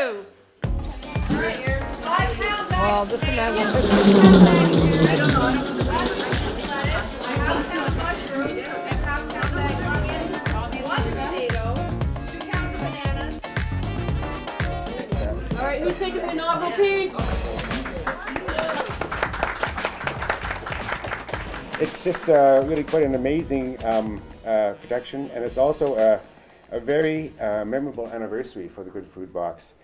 2. Well, just a minute. All right, who's taking the inaugural piece? It's just really quite an amazing production, and it's also a very memorable anniversary for the Good Food Box.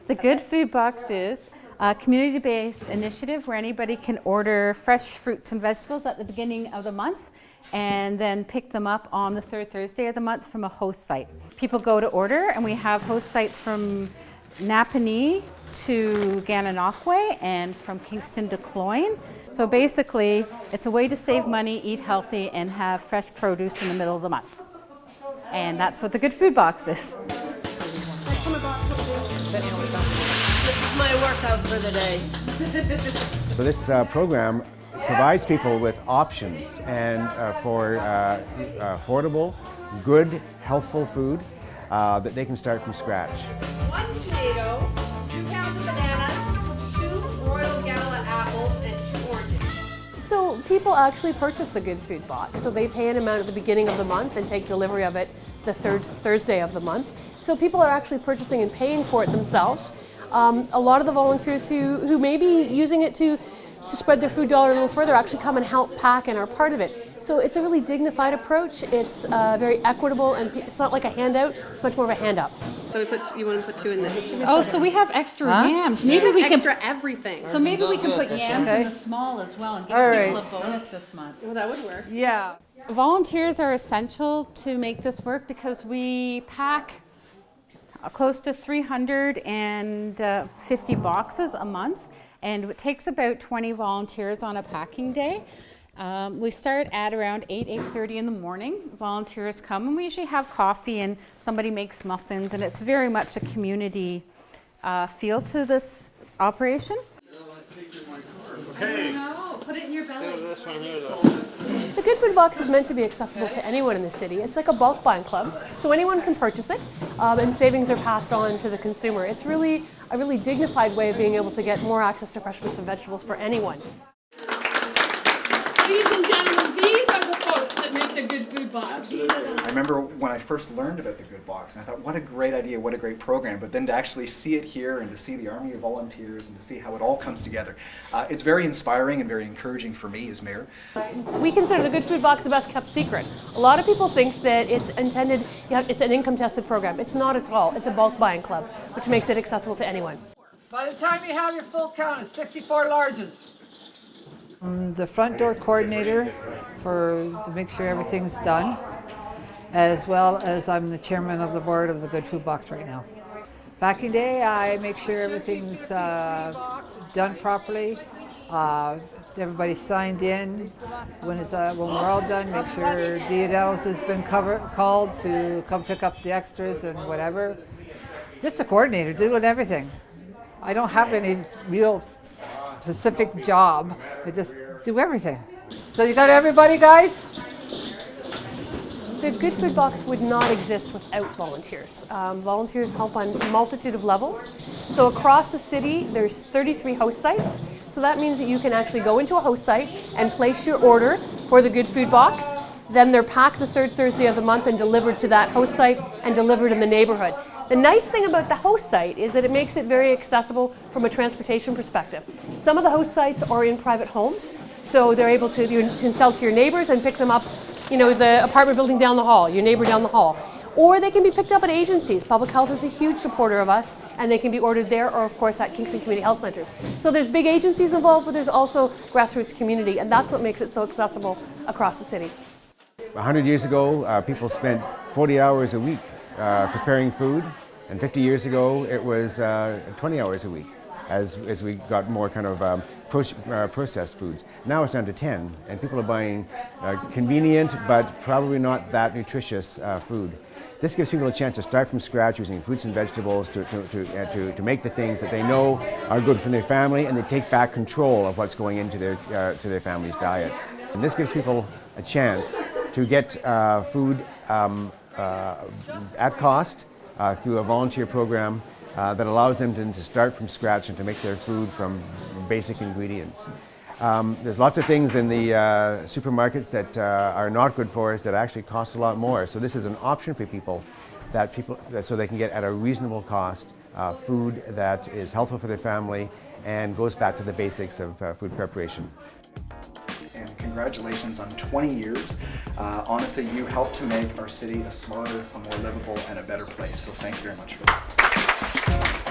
The Good Food Box is a community-based initiative where anybody can order fresh fruits and vegetables at the beginning of the month and then pick them up on the third Thursday of the month from a host site. People go to order, and we have host sites from Napanee to Gananoque and from Kingston to Cloyne. So basically, it's a way to save money, eat healthy, and have fresh produce in the middle of the month. And that's what the Good Food Box is. My workout for the day. So this program provides people with options and for affordable, good, healthful food that they can start from scratch. 1 tomato, 2 pounds of bananas, 2 Royal Gala apples, and 2 oranges. So people actually purchase the Good Food Box. So they pay an amount at the beginning of the month and take delivery of it the third Thursday of the month. So people are actually purchasing and paying for it themselves. A lot of the volunteers who may be using it to spread their food dollar a little further actually come and help pack and are part of it. So it's a really dignified approach. It's very equitable, and it's not like a handout, it's much more of a hand up. So you want to put 2 in this? Oh, so we have extra yams. Maybe we Extra everything. So maybe we can put yams in the small as well and give people a bonus this month. Well, that would work. Yeah. Volunteers are essential to make this work because we pack close to 350 boxes a month, and it takes about 20 volunteers on a packing day. We start at around 8:30 in the morning. Volunteers come, and we usually have coffee, and somebody makes muffins, and it's very much a community feel to this operation. Okay. No, put it in your belly. The Good Food Box is meant to be accessible to anyone in the city. It's like a bulk buying club, so anyone can purchase it, and savings are passed on to the consumer. It's really a really dignified way of being able to get more access to fresh fruits and vegetables for anyone. Ladies and gentlemen, these are the folks that make the Good Food Box. Absolutely. I remember when I first learned about the Good Box, and I thought, what a great idea, what a great program. But then to actually see it here and to see the army of volunteers and to see how it all comes together, it's very inspiring and very encouraging for me as mayor. We consider the Good Food Box the best kept secret. A lot of people think that it's intended, it's an income tested program. It's not at all. It's a bulk buying club, which makes it accessible to anyone. By the time you have your full count, it's 64 larges. I'm the front door coordinator to make sure everything's done, as well as I'm the chairman of the board of the Good Food Box right now. Packing day, I make sure everything's done properly. Everybody's signed in. When we're all done, make sure Diodatos has been called to come pick up the extras and whatever. Just a coordinator, doing everything. I don't have any real specific job. I just do everything. So you got everybody, guys? The Good Food Box would not exist without volunteers. Volunteers help on a multitude of levels. So across the city, there's 33 host sites. So that means that you can actually go into a host site and place your order for the Good Food Box. Then they're packed the third Thursday of the month and delivered to that host site and delivered in the neighborhood. The nice thing about the host site is that it makes it very accessible from a transportation perspective. Some of the host sites are in private homes, so they're able to sell to your neighbors and pick them up, the apartment building down the hall, your neighbor down the hall. Or they can be picked up at agencies. Public Health is a huge supporter of us, and they can be ordered there or, of course, at Kingston Community Health Centers. So there's big agencies involved, but there's also grassroots community, and that's what makes it so accessible across the city. 100 years ago, people spent 40 hours a week preparing food, and 50 years ago it was 20 hours a week as we got more kind of processed foods. Now it's down to 10, and people are buying convenient but probably not that nutritious food. This gives people a chance to start from scratch using fruits and vegetables to make the things that they know are good for their family, and they take back control of what's going into their family's diets. And this gives people a chance to get food at cost through a volunteer program that allows them to start from scratch and to make their food from basic ingredients. There's lots of things in the supermarkets that are not good for us that actually cost a lot more. So this is an option for people so they can get at a reasonable cost food that is helpful for their family and goes back to the basics of food preparation. And congratulations on 20 years. Honestly, you helped to make our city a smarter, a more livable, and a better place. So thank you very much for that.